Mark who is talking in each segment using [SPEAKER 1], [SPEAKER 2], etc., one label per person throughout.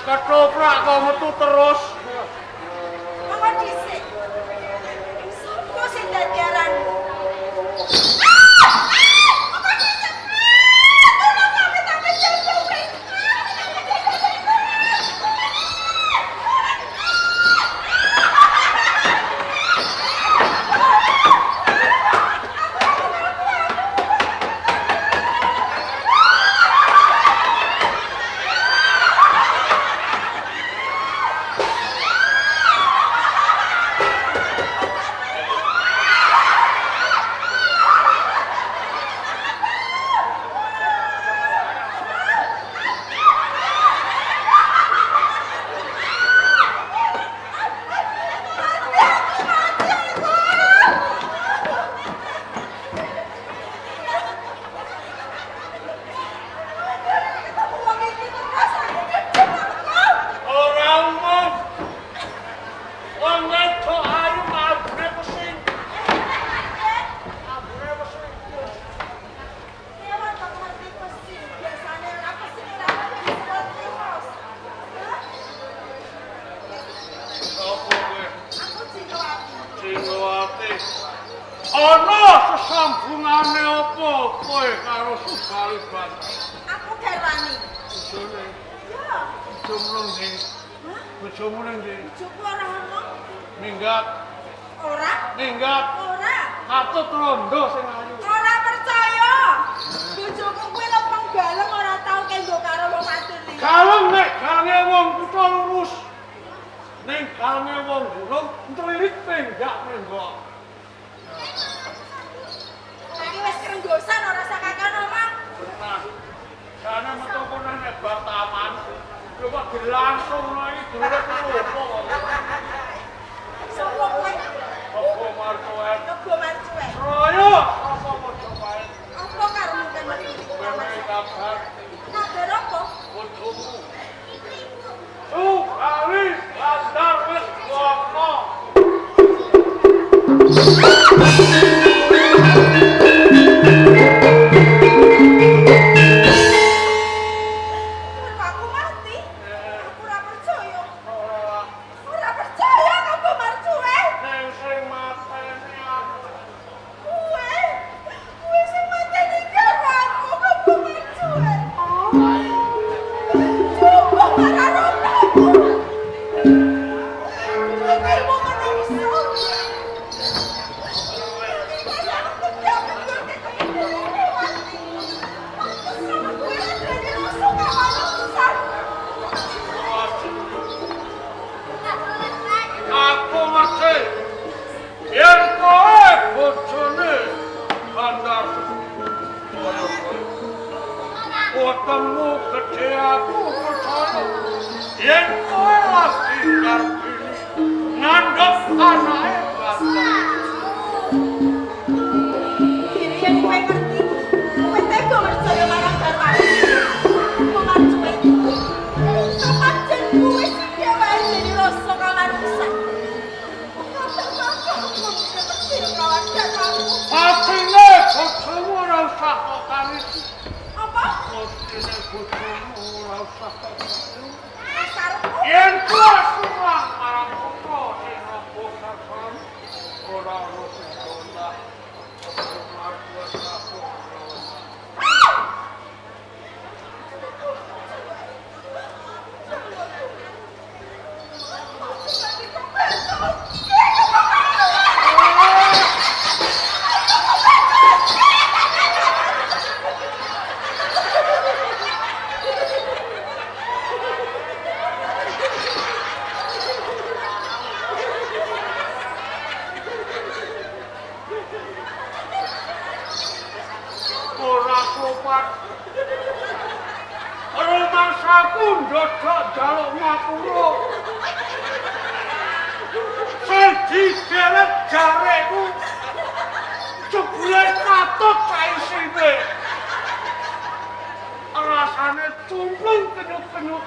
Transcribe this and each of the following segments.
[SPEAKER 1] Ketoprak kok metu terus.
[SPEAKER 2] Monggo dhisik. Sopo sing dadi aranmu?
[SPEAKER 1] Ana sesambungane apa kowe karo Sugariban?
[SPEAKER 2] Aku garwani.
[SPEAKER 1] Bojone.
[SPEAKER 2] Ya.
[SPEAKER 1] Bojomu ndi?
[SPEAKER 2] Hah?
[SPEAKER 1] Bojomu ndi?
[SPEAKER 2] Bojoku ora ono.
[SPEAKER 1] Minggat.
[SPEAKER 2] Ora?
[SPEAKER 1] Minggat.
[SPEAKER 2] Ora.
[SPEAKER 1] Katut rondo sing ayu.
[SPEAKER 2] Ora percaya. Bojoku kuwi lempeng galeng ora tau kenggo karo wong wadon iki.
[SPEAKER 1] Galeng nek galange wong kutha lurus. Ning galange wong gunung ntrilit penggak menggok.
[SPEAKER 2] Iki wis krenggosan ora sakakan omong.
[SPEAKER 1] Nah, jane metu kono nek bar taman. Lho kok dilangsung iki durung opo.
[SPEAKER 2] Sopo kowe?
[SPEAKER 1] Opo marcoet.
[SPEAKER 2] Kebo marcuek.
[SPEAKER 1] Royo apa Mojopahit.
[SPEAKER 2] Apa karemu kan iki?
[SPEAKER 1] Kowe kabar
[SPEAKER 2] Kabar apa?
[SPEAKER 1] bojomu. Kali landar wis kono.
[SPEAKER 2] Aku mati. Aku ora percaya. Ora percaya kebo marcuek.
[SPEAKER 1] Ning sing mateni aku.
[SPEAKER 2] Kuwe sing mateni garwanku kebo marcuek. Coba karo aku. Aku mau menungso.
[SPEAKER 1] Aku ngerti yen kowe bojone bandar wetengmu gede aku percaya yen kowe lagi ngarep ngandhut anake bandar.
[SPEAKER 2] Yen kowe ngerti, kowe tega percaya marang garwane. Kok marcuek. Sepancen kowe sing dhewe jadi rasa kamanungsan.
[SPEAKER 1] Patine bojomu ora usah kok kanisi.
[SPEAKER 2] Apa?
[SPEAKER 1] Patine bojomu ora usah kok kanisi.
[SPEAKER 2] Asarku.
[SPEAKER 1] Yen kowe surang marang kutha sing apa sakon ora rusak dosa. Ora sopan. Rumangsaku ndodok jaluk ngapura. Sing digelet jareku jebule katut saisine. Rasane cumplung kenyuk-kenyuk.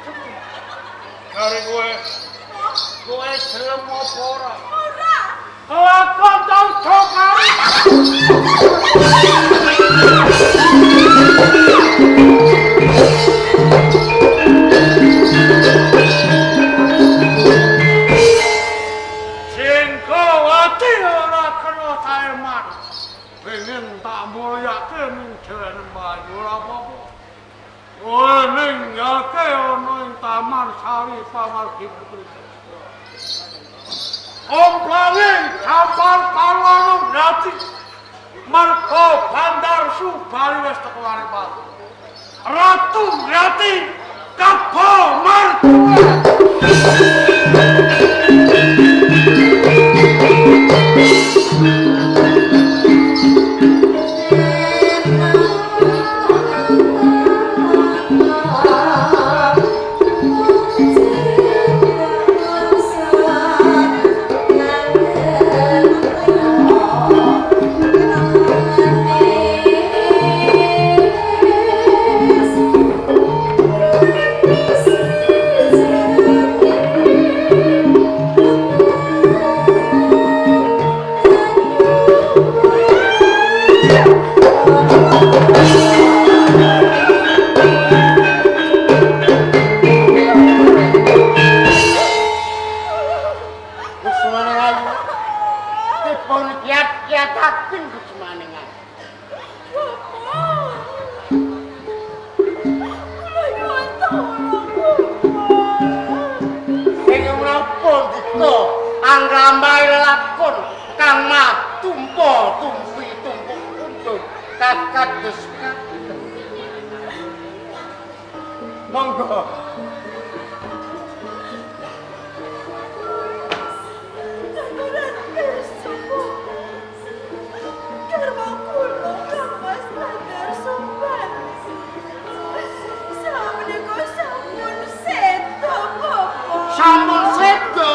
[SPEAKER 1] Jare kowe Kowe gelem apa ora?
[SPEAKER 2] Ora.
[SPEAKER 1] Kelakon tau kali. Singkowati ora kena taeman. Pengen tak mulyake ning jalan Bayu ora apa-apa. Kowe ninggake ana ing Taman Sari Pamargi Putri. Omplane kapal kalong grati. Marko Bandar Subali wis teko Waripal. Ratu grati kapo marko.
[SPEAKER 3] Angrambai lakon kang mah tumpo tumpi tumpuk untut kakados monggo sampun sedo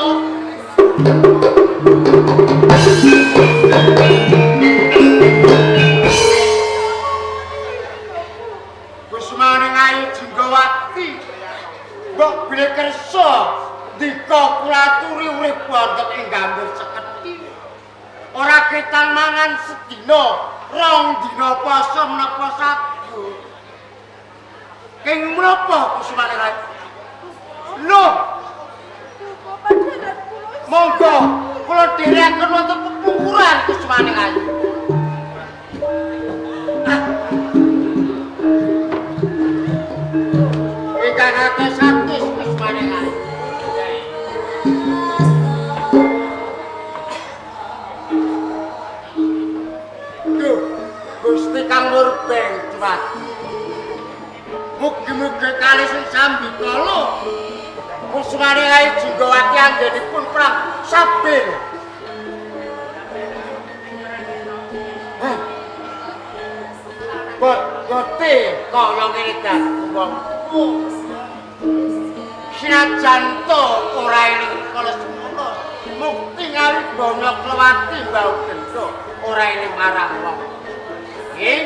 [SPEAKER 3] Kusmane Ayu Jenggawati mbok bilih kersa dika kulaturi urip wonten ing gambir seketi ora ketang mangan sedina rong dina poso menapa sabu keng menapa Kusmane Ayu lho monggo kula dherekaken wonten pepukuran Kusmane Ayu. Ingkang atus atus Kusmane Ayu. Duh, Gusti Kang Murbeng Diwati. Mugi-mugi kalih sing sambikala Kusmane Ayu Jenggawati anggenipun perang sabil. Bote kaya ngene dadi wongku. Sinajan to ora eling kala semono. Mukti ngawi bana klewati mbau gendho ora eling marang wong. Nggih.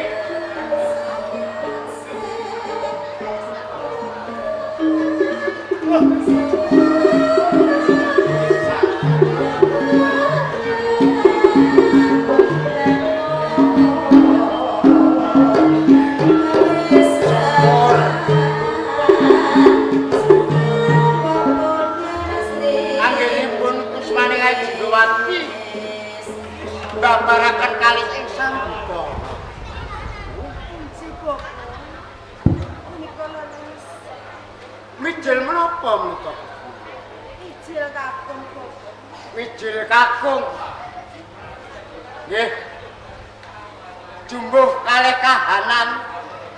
[SPEAKER 3] Jenggawati mbabaraken kalih ing sambika. Mijil menapa menika?
[SPEAKER 2] Ijil kakung.
[SPEAKER 3] Wijil kakung. Nggih. Jumbuh kalih kahanan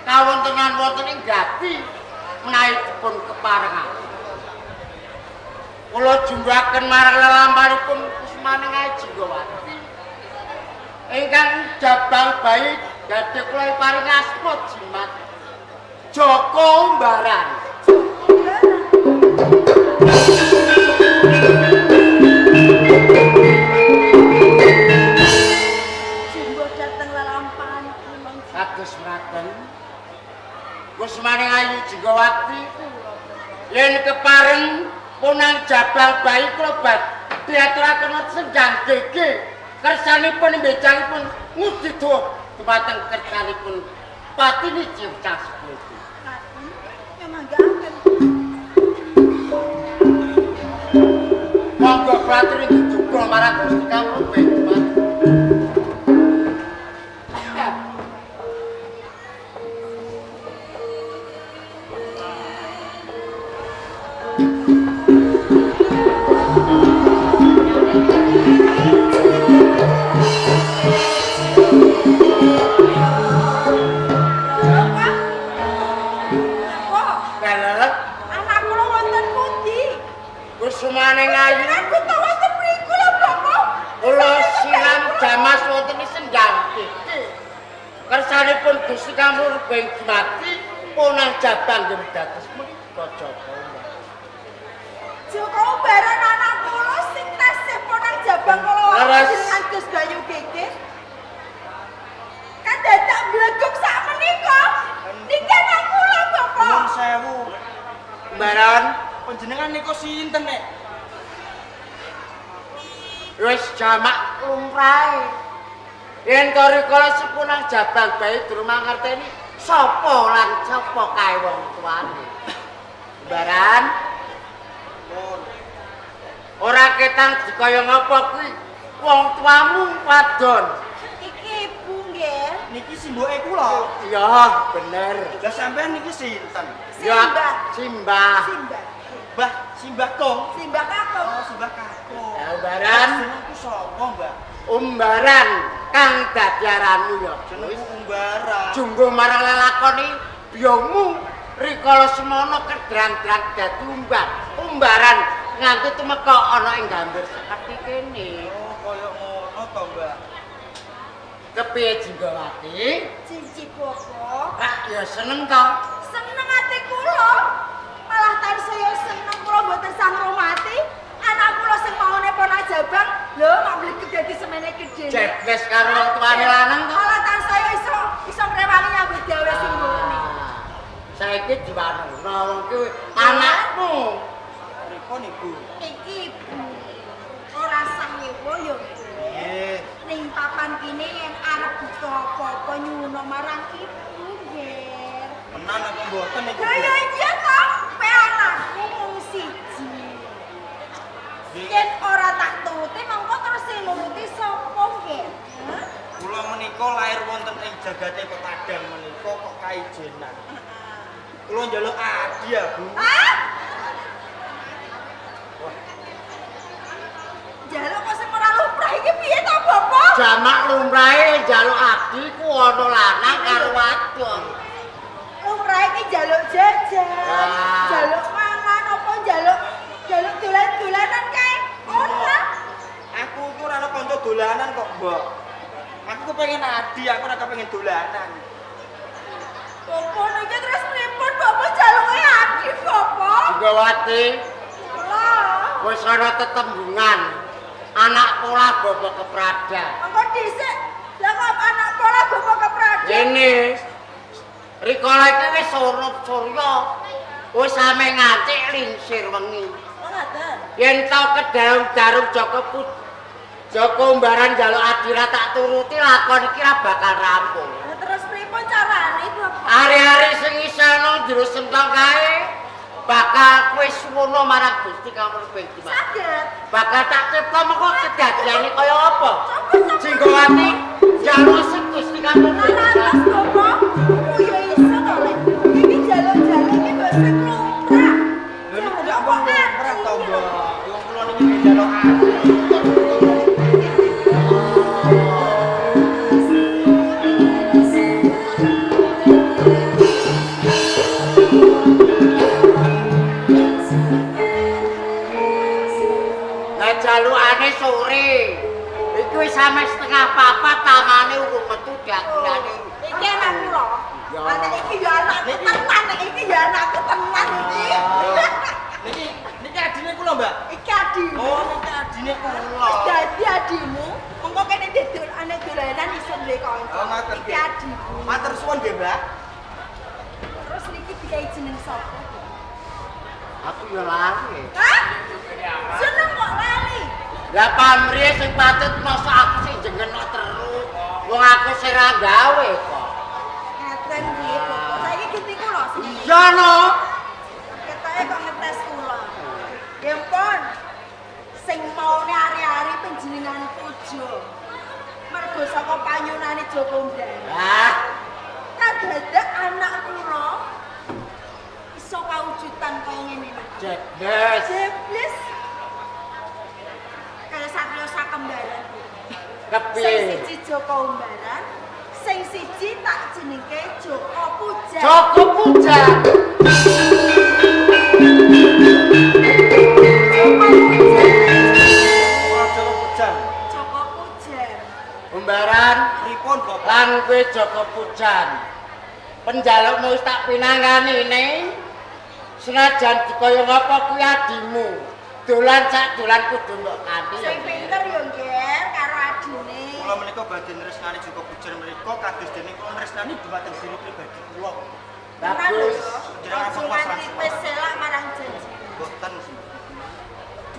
[SPEAKER 3] kawontenan wonten ing gati menawi dipun keparengaken. Kula jumbahaken marang lelamparipun Kusmane Ayu Jenggawati. Ingkang jabal bayi gadhe kula paring asma jimat Joko Umbaran.
[SPEAKER 2] Jumbo dateng lelampahan kula.
[SPEAKER 3] Kados mekaten. Kusmane Ayu Jenggawati yen kepareng punang jabal jabal bayi kula diaturaken senjang gege kersanipun mbejangipun ngudi do dumateng kersanipun Patini Cipta Seputi.
[SPEAKER 2] Memang gak akan.
[SPEAKER 3] Monggo praturi didukul marang Gusti Kawula Bendman. Sumane ngayu.
[SPEAKER 2] Aku tahu wonten mriku lho, Bapak.
[SPEAKER 3] Kula siram jamas wonten senjang iki. Kersanipun Gusti Kawula Bendman punang jabang nggih dados menika Joko.
[SPEAKER 2] Joko Umbaran anak kula sing tasih punang jabang kula jenengan Gus Bayu Gege. Kan dadak blegok sak menika. Niki anak kula, Bapak.
[SPEAKER 4] Nuwun sewu.
[SPEAKER 3] Umbaran
[SPEAKER 4] Panjenengan niku sinten nek?
[SPEAKER 3] wis jamak lumrahe. Yen rikala sepunang jabang bayi durung mangerteni sapa lan sapa kae wong tuane. Umbaran ora ketang dikaya ngapa kuwi wong tuamu wadon.
[SPEAKER 2] Iki ibu nggih.
[SPEAKER 4] Niki simboke kula.
[SPEAKER 3] Iya, bener.
[SPEAKER 4] Lah sampean niki sinten?
[SPEAKER 3] Ya, Simbah.
[SPEAKER 4] Mbah Simbah Kong.
[SPEAKER 2] Simbah Kakung.
[SPEAKER 4] Oh, Simbah Kakung.
[SPEAKER 3] Ya, Umbaran.
[SPEAKER 4] Jenengku sapa, Mbah?
[SPEAKER 3] Umbaran kang dadi aranmu ya.
[SPEAKER 4] Jenengku Umbaran.
[SPEAKER 3] Junggo marang lelakoni biyongmu rikala semono kedrang-drang dadi umbaran nganti tumeka ana ing gambir seperti kene.
[SPEAKER 4] Oh, kaya ngono to, Mbah.
[SPEAKER 3] Kepiye Jinggawati?
[SPEAKER 2] Cici Bapak.
[SPEAKER 3] Kak ya seneng to.
[SPEAKER 2] Seneng ati kula. Malah tansaya seneng kula mboten sangromati. Anak kula sing maune ponak jabang, lho mak mligi dadi semene gedhe.
[SPEAKER 3] Jebles karo wong tuane lanang to.
[SPEAKER 2] Malah tansaya iso ngrewani nyambut gawe sing mrene.
[SPEAKER 3] Saiki diwarna wong kuwi anakmu.
[SPEAKER 4] Pripun Ibu?
[SPEAKER 2] Iki ibu. Ora sangewa ya.
[SPEAKER 4] Nggih.
[SPEAKER 2] Ning papan kene yen arep butuh apa-apa nyuwun marang ibu nggih.
[SPEAKER 4] Menan apa mboten niku?
[SPEAKER 2] Lah ya iya to, pe anakku mung siji. Yen ora tak turuti mengko terus sing nuruti sapa nggih? Hah?
[SPEAKER 4] Kula menika lair wonten ing jagate Pepadang menika kok kaijenan. Kula njaluk adi ya, Bu.
[SPEAKER 2] Hah? Jaluk kok sing ora lumrah iki piye to, Bapak?
[SPEAKER 3] Jamak lumrahe njaluk adi ku ana lanang karo wadon.
[SPEAKER 2] Lumrah iki jaluk jajan,
[SPEAKER 3] Ah.
[SPEAKER 2] jaluk mangan apa jaluk dolan-dolanan kae. Ora.
[SPEAKER 4] Aku iku ora ana kanca dolanan kok, Mbok. Aku kepengin adi, aku ora kepengin dolanan.
[SPEAKER 2] Bapak niki terus pripun Bapak jaluke adi, Bapak?
[SPEAKER 3] Jinggawati
[SPEAKER 2] Lah.
[SPEAKER 3] wis ana tetembungan. Anak pola bapa keprada.
[SPEAKER 2] Engko dhisik lah kok anak pola Bapak keprada.
[SPEAKER 3] Dene rikala iki wis surup surya. Wis ame ngancik lingsir wengi.
[SPEAKER 2] Oh ngaten.
[SPEAKER 3] Yen tau kedaung jarum Joko Umbaran njaluk adira tak turuti lakon iki ra bakal rampung.
[SPEAKER 2] Lah terus pripun carane, Bapak?
[SPEAKER 3] Hari-hari sing isana jero sentong kae bakal kowe suwono marang Gusti Kawula Bendman.
[SPEAKER 2] Saged.
[SPEAKER 3] Bakal tak cipta mengko kedadiane kaya apa? Jinggawati njaluk sing Gusti Kawula
[SPEAKER 2] Laras
[SPEAKER 3] Bendman.
[SPEAKER 2] Bapak. Oh ya iso to, Lek. Iki jaluk-jaluk iki mbok sing lumrah.
[SPEAKER 4] Lha niku gak wong lumrah to, Mbok. Wong kula niki njaluk adi.
[SPEAKER 3] Jalukane sore. Iki wis sampe setengah papat tamane urung metu dagelane.
[SPEAKER 2] Iki anak kula.
[SPEAKER 3] Ya.
[SPEAKER 2] Anak iki ya anakku tenan, iki ya anakku tenan iki.
[SPEAKER 4] Niki adine kula, Mbak.
[SPEAKER 2] Iki adimu.
[SPEAKER 4] Oh, niki adine kula.
[SPEAKER 2] Dadi adimu. Mengko kene dedul ane dolanan iso duwe kanca.
[SPEAKER 4] Oh, ngoten,
[SPEAKER 2] Iki
[SPEAKER 4] nggih.
[SPEAKER 2] adimu.
[SPEAKER 4] Matur suwun nggih, Mbak.
[SPEAKER 2] Terus niki dikai jeneng sapa?
[SPEAKER 3] Aku ya lali.
[SPEAKER 2] Hah? Seneng kok lali.
[SPEAKER 3] Lah pamrih sing patut masa aku sing jengeno terus. Wong aku sing ra gawe kok.
[SPEAKER 2] Ngeten nggih, Bapak. Saiki ganti kula sing.
[SPEAKER 3] Iya no.
[SPEAKER 2] Ketoke kok ngetes kula. Nggih pun. Sing maune ari-ari panjenengan puja. Mergo saka panyunane Joko Mdhan.
[SPEAKER 3] Lah,
[SPEAKER 2] Kadadak anak kula iso kawujudan kaya ngene iki.
[SPEAKER 3] jebles.
[SPEAKER 2] Jebles. Kaya satriya sakembaran.
[SPEAKER 3] Kepiye?
[SPEAKER 2] Sing siji Joko Umbaran, sing siji tak jenengke Joko Puja.
[SPEAKER 3] Joko Puja.
[SPEAKER 4] Joko Pujan.
[SPEAKER 2] Joko Puja.
[SPEAKER 3] Umbaran
[SPEAKER 4] Pripun Bapak?
[SPEAKER 3] lan kowe Joko Pujan. Penjalukmu wis tak pinangani ning senajan dikaya ngapa kuwi adimu. Dolan sak dolan kudu mbok kanthi ya.
[SPEAKER 2] Sing pinter yo nggih karo adine.
[SPEAKER 4] Kula menika badhe nresnani Joko Pujan menika kados dene kula nresnani dhumateng diri pribadi kula.
[SPEAKER 3] Bagus.
[SPEAKER 2] Jangan nganti wis selak marang janji.
[SPEAKER 4] Boten sih.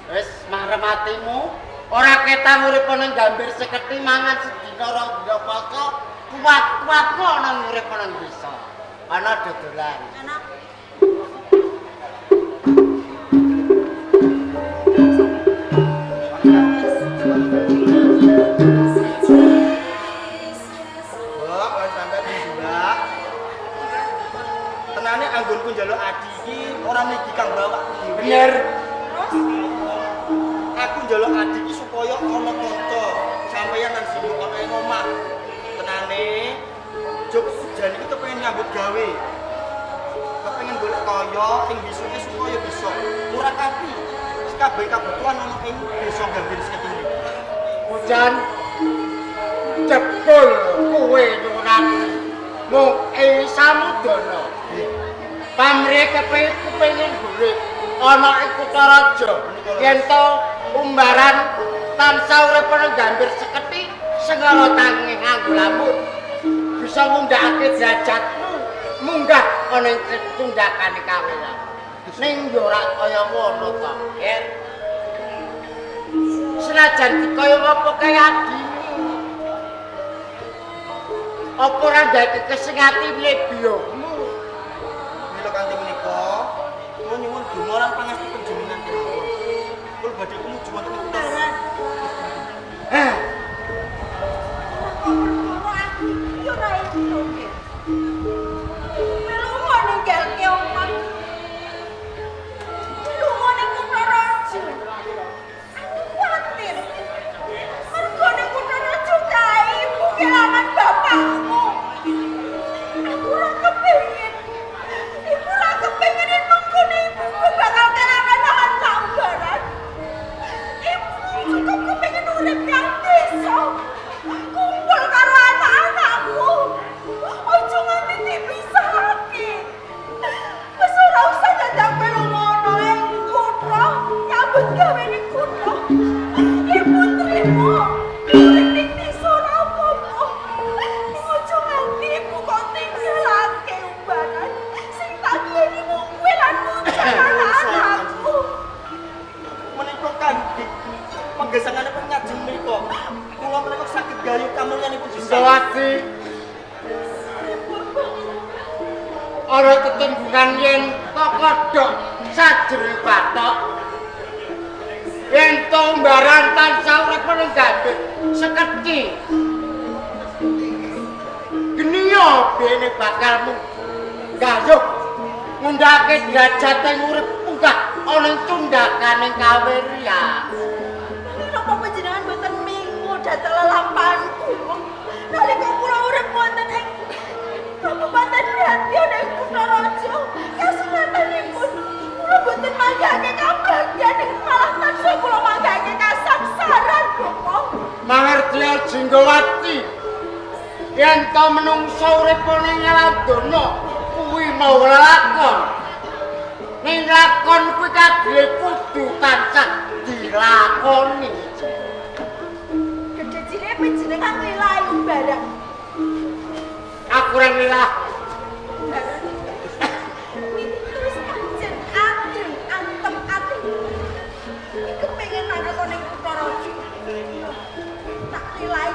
[SPEAKER 3] Wis marematimu ora ketang urip ning gambir seketi mangan sedina rong dina poso kuat-kuat kok nang urip ning desa. Ana dodolan.
[SPEAKER 2] Enak.
[SPEAKER 4] Mbak, kan sampai Mbak. Tenane anggonku njaluk adi iki ora mligi kang bawa dhewe.
[SPEAKER 3] Bener.
[SPEAKER 4] Aku njaluk adi iki supaya ana kanca sampeyan nang sini ana ing omah. Tenane Joko Pujan iki kepengin nyambut gawe. Kepengin golek kaya ing bisuke supaya bisa murah kapi. Kabeh kebutuhan ana ing desa Gambir Seketi iki.
[SPEAKER 3] Pujan jebul kowe nyuwun mung samudana. Pamrih kepengin golek ana ing kutha raja yen to umbaran tansah urip ning Gambir Seketi segala tangi nganggo lamun bisa ngundhakake derajatmu munggah ana ing tundakane kawelan. Ning yo ora kaya ngono to, Yen. Senajan dikaya apa kaya adimu. Apa ora ndake kesengati lebiymu?
[SPEAKER 4] Mila kanthi menika kula nyuwun donga lan pangastu panjenengan kemawon. Kula badhe tumuju wonten ing kutha.
[SPEAKER 3] Heh,
[SPEAKER 2] Yo ora iso nggih. Melu ninggalke omah. Lunga ning kutha raja. Aku kuwatir. Mergo ning kutha raja kae ibu kelangan bapakmu. Aku ora kepengin. Ibu ora kepengin mengkene ibu bakal kelangan lahan sambaran. Ibu cukup kepengin urip yang desa. Kumpul karo anak-anakku. Ojo nganti dipisahake. Wis ora usah dadak melu ngono ing kutha, nyambut gawe ning kutha. Ibu trimo. Urip ning desa ora apa-apa. Ojo nganti ibu kok tinggalake umbaran. Sing tak duweni mung kowe lan muncul anak-anakku.
[SPEAKER 4] Menika kanthi penggesanganipun ngajeng menika kula menika saged gayuh kamulyanipun Gusti.
[SPEAKER 3] Sawati. Ora tetembungan yen kodhok sajroning bathok. Yen to umbaran tansah urip ning Gambir Seketi. Geniya dene bakal gayuh ngundhake derajate urip munggah ana ing tundakane kawiryan.
[SPEAKER 2] Napa panjenengan mboten minggu dhateng lelampahanku? Nalika kula urip wonten ing Kabupaten Grantya ing Kutha Raja, kasunatanipun kula mboten manggahake kabagyan ing malah tansah kula manggahake kasangsaran, Bapak.
[SPEAKER 3] Mangerti Jinggawati. Yen to menungsa urip ning alam donya kuwi mau lakon. Ning lakon kuwi kabeh kudu tansah dilakoni.
[SPEAKER 2] Gedhe cilik panjenengan lilahi barang.
[SPEAKER 3] Aku ora milah.
[SPEAKER 2] Terus kanjen ajeng kepengin mangkat ning Kutaraja. Tak nilai.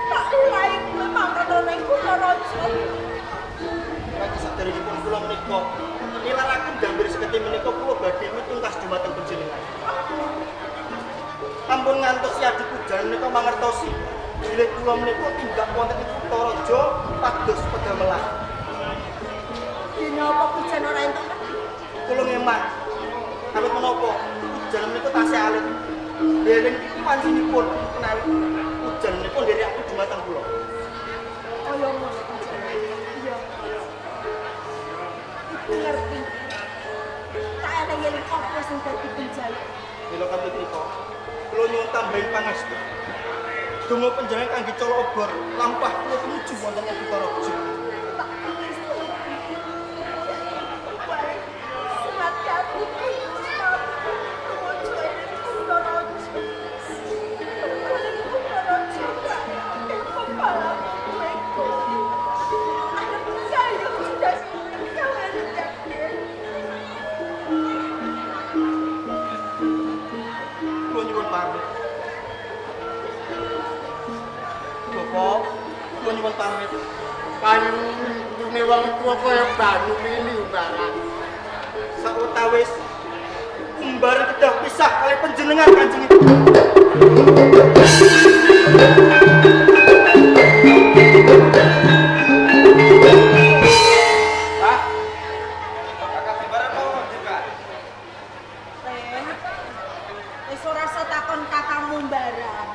[SPEAKER 2] Tak nilai kowe mangkat ning Kutaraja.
[SPEAKER 4] Lagi saderengipun kula menika nilaraken gambir seketi menika kula badhe mitungkas dumateng panjenengan. Ampun ngantos si Adi Pujan menika mangertosi bilih kula menika tindak wonten ing Kutaraja pados pedamelan.
[SPEAKER 2] Dene apa Pujan ora entuk?
[SPEAKER 4] Kula ngeman. Awit menapa Pujan menika tasih alit. Dereng panjenipun menawi Pujan menika nderekaken dumateng kula.
[SPEAKER 2] Kaya ngono. Iya. Iku ngerti. Tak eling-eling apa sing dadi penjaluk.
[SPEAKER 4] Mila kanthi trika, kula nyuwun tambahin pangestu. Donga panjenengan kangge cala obor lampah kula tumuju wonten ing Kutaraja.
[SPEAKER 2] Tak tulis. Semat kaki semat Kutaraja ini Kutaraja. Kutaraja ing kepala mereka. Anak saya sudah kalian yakin.
[SPEAKER 4] Kula nyuwun pamit. Bapak, kula nyuwun pamit.
[SPEAKER 3] Panyune wong tuwa kaya banyu mili barang.
[SPEAKER 4] Sawetawis umbar kedah pisah kali panjenengan Kanjeng Ibu. Pak, kakak sembarang mau juga.
[SPEAKER 2] Wis ora usah takon kakangmu mbaran.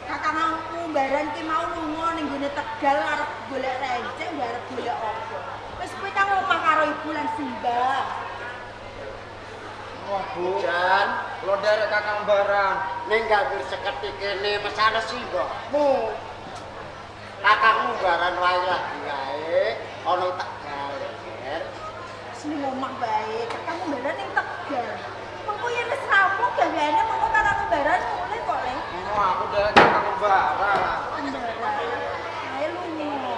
[SPEAKER 2] Kakangmu mbaran ki mau lunga ning gone Tegal arep golek renceng, arep golek apa. Wis kowe nang omah karo ibu lan Simbah.
[SPEAKER 4] Wah, Bu.
[SPEAKER 3] Jan,
[SPEAKER 4] Kula nderek kakang barang.
[SPEAKER 3] ning gambir seketi kene mesane simbahmu. Kakangmu baran wae lagi wae ana Tegal. Ger.
[SPEAKER 2] Wis ning omah bae, kakangmu mbaran ning Tegal. Mengko yen wis rampung gaweane mengko kakangmu mbaran mulai kok, Leng.
[SPEAKER 4] Oh, aku nderek kakang barang.
[SPEAKER 2] Mbaran. Ae lunga.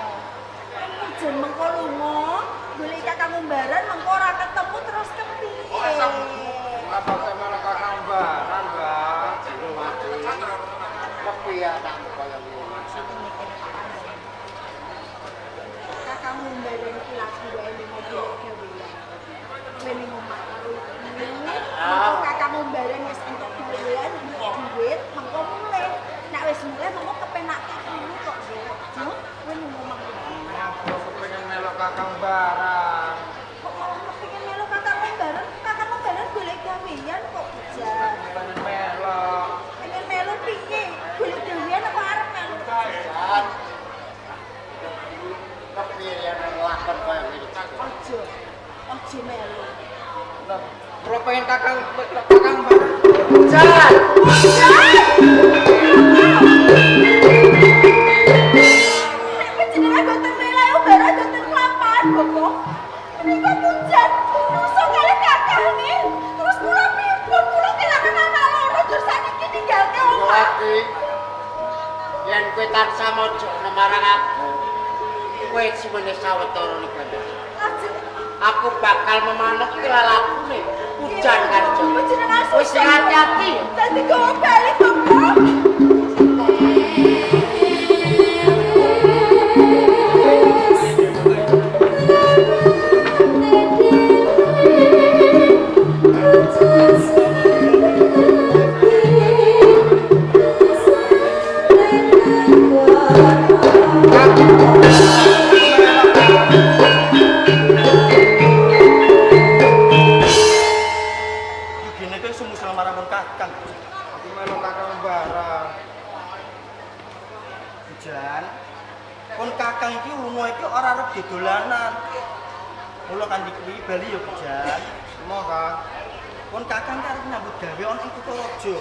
[SPEAKER 2] Kamu jen mengko lunga, golek kakangmu mbaran mengko ora ketemu terus kepiye?
[SPEAKER 4] Apa saya malah kakang barang, Mbak?
[SPEAKER 3] Jero mati. Kepiye anakmu kaya ngono?
[SPEAKER 2] Kakangmu mbaran iki lagi wae ning mobil gawean. Kowe ning omah karo ibu. Kakangmu mbaran wis entuk gawean, entuk duit, mengko mulai. Nek wis mulai mengko kepenak dulu kok, Jo. Kowe ning omah.
[SPEAKER 4] Aku kepengen melok kakang barang.
[SPEAKER 2] Kok mau kepengin melu kakangmu mbaran? Kakangmu mbaran golek gawean kok, Jan.
[SPEAKER 4] Pengen melok.
[SPEAKER 2] Pengen melu piye? Golek gawean apa arep melu?
[SPEAKER 3] Jan. Kepiye yen lakon kaya ngene?
[SPEAKER 2] Ojo. Ojo melu.
[SPEAKER 4] Lah, kalau pengen kakang barang.
[SPEAKER 3] Jan.
[SPEAKER 2] Nek panjenengan boten melu barang boten kelaparan, Bapak. Menika pujan nusuk kali kakangnya. Terus kula pripun? Kula kelangan anak loro terus sakiki ninggalke omah.
[SPEAKER 3] Lagi yen kowe tansah mojo marang aku, kowe simene sawetara ning bandar.
[SPEAKER 2] Lajeng
[SPEAKER 3] Aku bakal memanut kelalakune hujan karjo.
[SPEAKER 2] panjenengan
[SPEAKER 3] Wis hati-hati.
[SPEAKER 2] dadi gowo bali, Bapak.
[SPEAKER 4] Yugine kowe semusel marang kakang. Aku melok kakang barang. Hujan. Kon kakang iki lunga iki ora arep didolanan. Mula kanthi kuwi bali ya hujan. Mo Kang. Kon kakang arep nyambut gawe ana ing Kutaraja.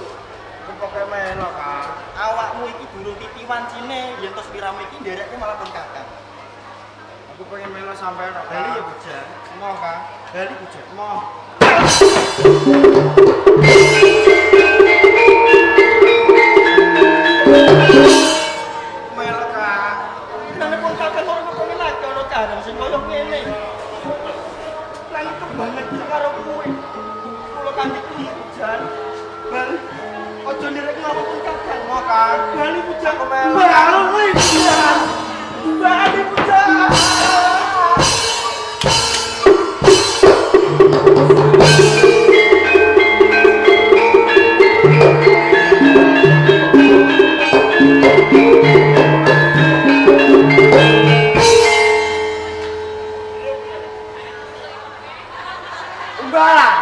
[SPEAKER 4] Kon pokoke melok Kang. Awakmu iki durung titi wancine yen tos piramu iki nderekke malah kon kakang. Aku pengen melok sampean kok. Bali ya hujan. Mo Kang. Bali hujan. Mo. Melok Kang. Nang pun kakang ora kepengin aja ana carane sing koyo ngene. Lan kebanget karo kuwi. Kula kanthi kuwi hujan. Bali Pujan. Bali Pujan. Bali Pujan.
[SPEAKER 3] Umbalan.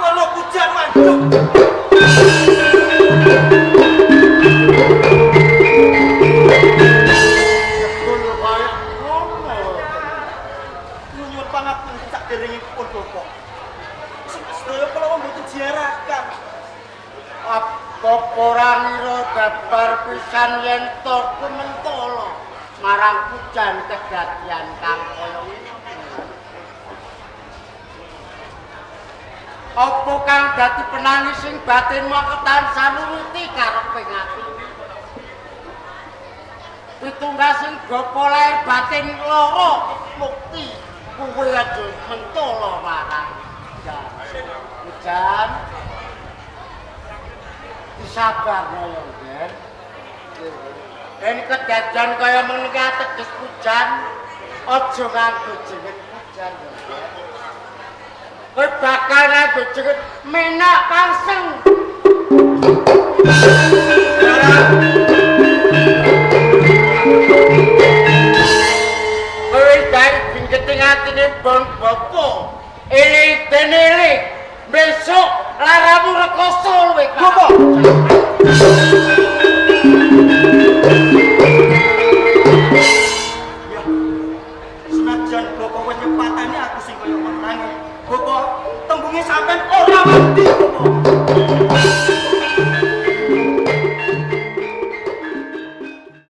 [SPEAKER 4] Kalau Pujan mancuk.
[SPEAKER 3] Betul kaya ngono.
[SPEAKER 4] Nyuwun pangapun sak derengipun Bapak. Sedaya kula mboten diarahkan.
[SPEAKER 3] Apa ora ngira dabar pisan yen to Mentolo marang Pujan kedadian kang kaya ngene. Apa kang dadi penangis sing batinmu ketansah nuruti kareping ati? Pitunggas sing gopo lair batin loro mukti kuwi aja Mentolo marang Pujan. Disabarno ya, Nger. Yen kedadian kaya meniki ateges Pujan, aja nganggo jeneng Pujan ya, Nger. Kowe bakal nganggo jeneng Menak Pangseng. Kowe dari bingketing atine Bon Bopo. Eling den eling. Besok laramu rekoso